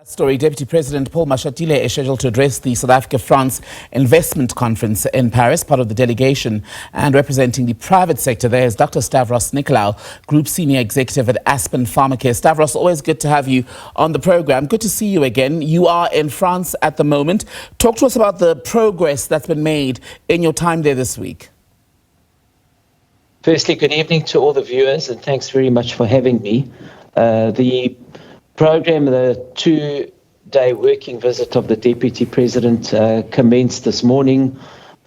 Story. Deputy President Paul Mashatile is scheduled to address the South Africa-France Investment Conference in Paris, part of the delegation, and representing the private sector there is Dr Stavros Nicolaou, Group Senior Executive at Aspen Pharmacare. Stavros, always good to have you on the program. Good to see you again. You are in France at the moment. Talk to us about the progress that's been made in your time there this week. Firstly, good evening to all the viewers, and thanks very much for having me. The program, the two-day working visit of the Deputy President commenced this morning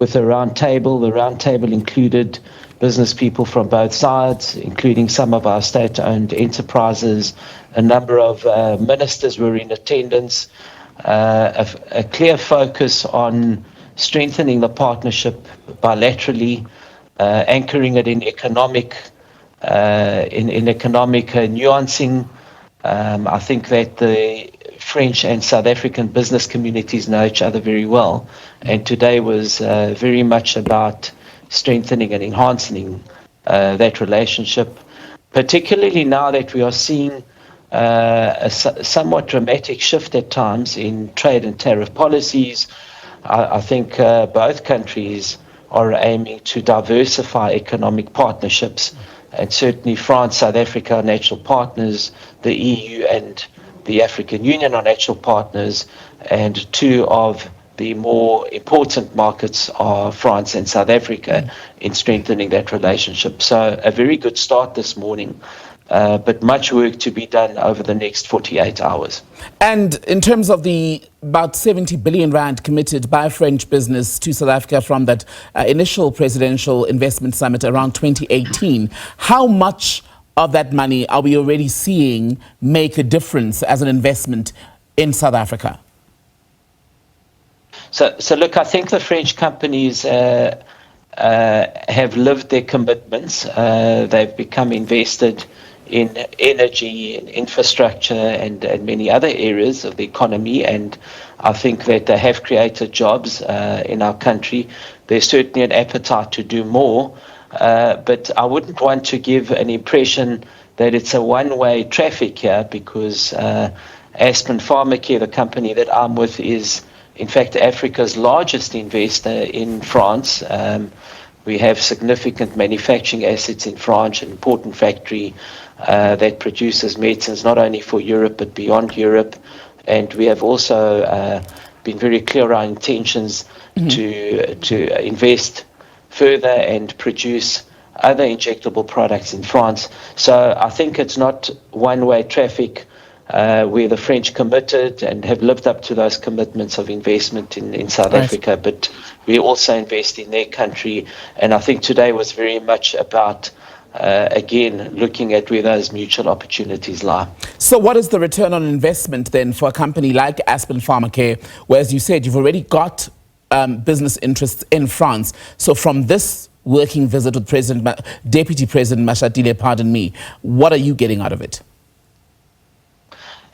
with a roundtable. The roundtable included business people from both sides, including some of our state-owned enterprises. A number of ministers were in attendance. A clear focus on strengthening the partnership bilaterally, anchoring it in economic nuancing. I think that the French and South African business communities know each other very well, and today was very much about strengthening and enhancing that relationship, particularly now that we are seeing a somewhat dramatic shift at times in trade and tariff policies. I think both countries are aiming to diversify economic partnerships. And certainly France, South Africa are natural partners, the EU and the African Union are natural partners, and two of the more important markets are France and South Africa in strengthening that relationship. So a very good start this morning, but much work to be done over the next 48 hours. And in terms of the about 70 billion rand committed by French business to South Africa from that initial presidential investment summit around 2018, how much of that money are we already seeing make a difference as an investment in South Africa? So look, I think the French companies have lived their commitments. They've become invested in energy and infrastructure and many other areas of the economy, and I think that they have created jobs in our country. There's certainly an appetite to do more, but I wouldn't want to give an impression that it's a one-way traffic here, because Aspen Pharmacare, the company that I'm with, is in fact Africa's largest investor in France. We have significant manufacturing assets in France, an important factory that produces medicines not only for Europe but beyond Europe. And we have also been very clear our intentions to invest further and produce other injectable products in France. So I think it's not one-way traffic. Where the French committed and have lived up to those commitments of investment in South Africa, but we also invest in their country. And I think today was very much about, again, looking at where those mutual opportunities lie. So what is the return on investment then for a company like Aspen Pharmacare, where, as you said, you've already got business interests in France? So from this working visit with Deputy President Mashatile, what are you getting out of it?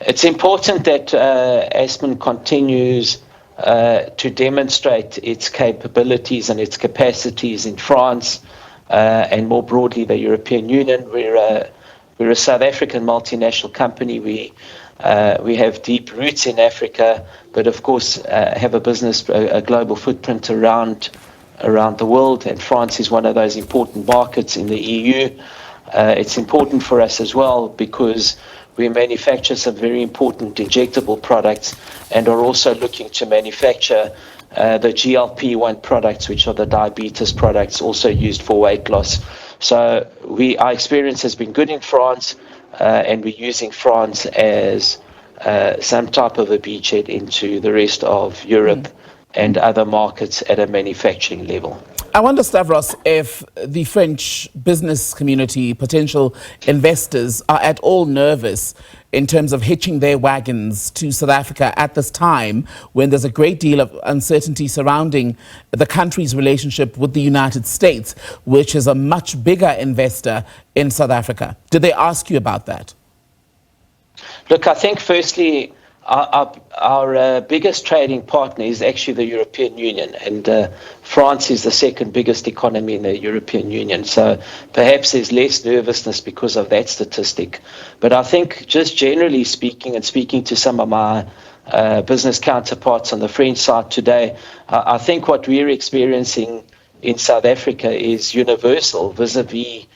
It's important that Aspen continues to demonstrate its capabilities and its capacities in France and more broadly the European Union. We're a South African multinational company. We have deep roots in Africa, but of course have a global footprint around the world, and France is one of those important markets in the EU. It's important for us as well because we manufacture some very important injectable products and are also looking to manufacture the GLP-1 products, which are the diabetes products also used for weight loss. So our experience has been good in France, and we're using France as some type of a beachhead into the rest of Europe and other markets at a manufacturing level. I wonder, Stavros, if the French business community, potential investors, are at all nervous in terms of hitching their wagons to South Africa at this time when there's a great deal of uncertainty surrounding the country's relationship with the United States, which is a much bigger investor in South Africa. Did they ask you about that? Look, I think firstly, Our biggest trading partner is actually the European Union, and France is the second biggest economy in the European Union. So perhaps there's less nervousness because of that statistic. But I think just generally speaking, and speaking to some of my business counterparts on the French side today, I think what we're experiencing in South Africa is universal vis-a-vis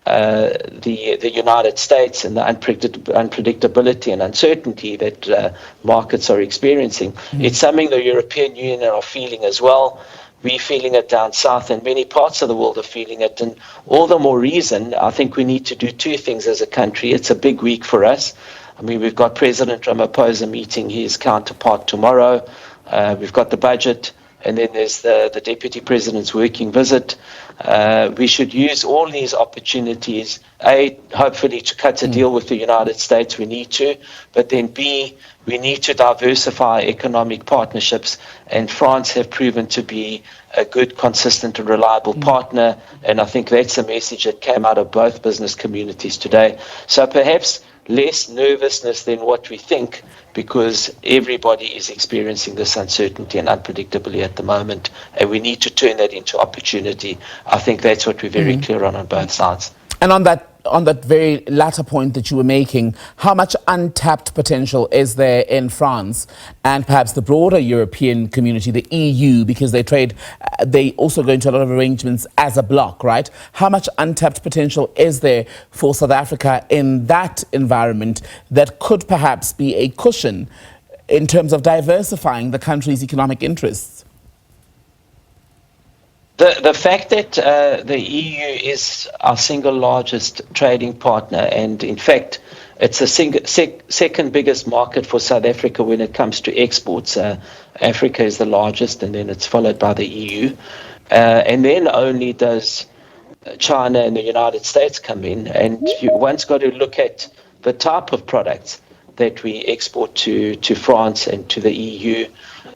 the United States and the unpredictability and uncertainty that markets are experiencing. It's something the European Union are feeling as well. We're feeling it down south, and many parts of the world are feeling it. And all the more reason, I think we need to do two things as a country. It's a big week for us. I mean, we've got President Ramaphosa meeting his counterpart tomorrow. We've got the budget. And then there's the Deputy President's working visit. We should use all these opportunities, A, hopefully to cut a deal with the United States, we need to, but then B, we need to diversify economic partnerships, and France have proven to be a good, consistent and reliable partner, and I think that's a message that came out of both business communities today. So perhaps less nervousness than what we think, because everybody is experiencing this uncertainty and unpredictability at the moment, and we need to turn that into opportunity. I think that's what we're very clear on both sides. And on that very latter point that you were making, how much untapped potential is there in France and perhaps the broader European community, the EU, because they also go into a lot of arrangements as a bloc, right? How much untapped potential is there for South Africa in that environment that could perhaps be a cushion in terms of diversifying the country's economic interests? The fact that the EU is our single largest trading partner, and in fact, it's the second biggest market for South Africa when it comes to exports. Africa is the largest, and then it's followed by the EU. And then only does China and the United States come in. And you once got to look at the type of products that we export to France and to the EU.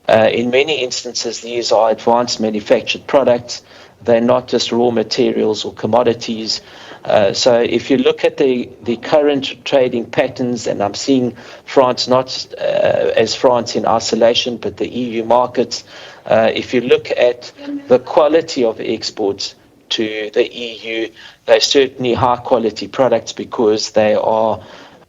In many instances, these are advanced manufactured products. They're not just raw materials or commodities. So if you look at the current trading patterns, and I'm seeing France not as France in isolation, but the EU markets, if you look at the quality of exports to the EU, they're certainly high-quality products because they are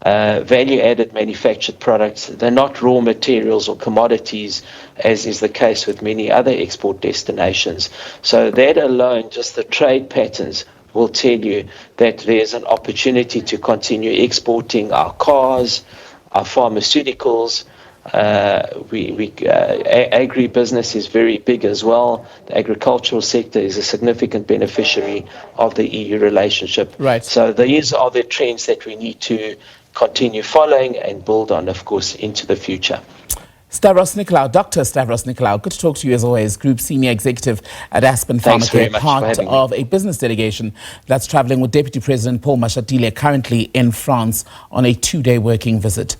value-added manufactured products. They're not raw materials or commodities, as is the case with many other export destinations. So that alone, just the trade patterns, will tell you that there's an opportunity to continue exporting our cars, our pharmaceuticals. Agribusiness is very big as well. The agricultural sector is a significant beneficiary of the EU relationship. Right. So these are the trends that we need to continue following and build on, of course, into the future. Stavros Nicolaou, Dr. Stavros Nicolaou, good to talk to you as always, Group Senior Executive at Aspen Pharmacare, part of a business delegation that's traveling with Deputy President Paul Mashatile, currently in France on a 2-day working visit.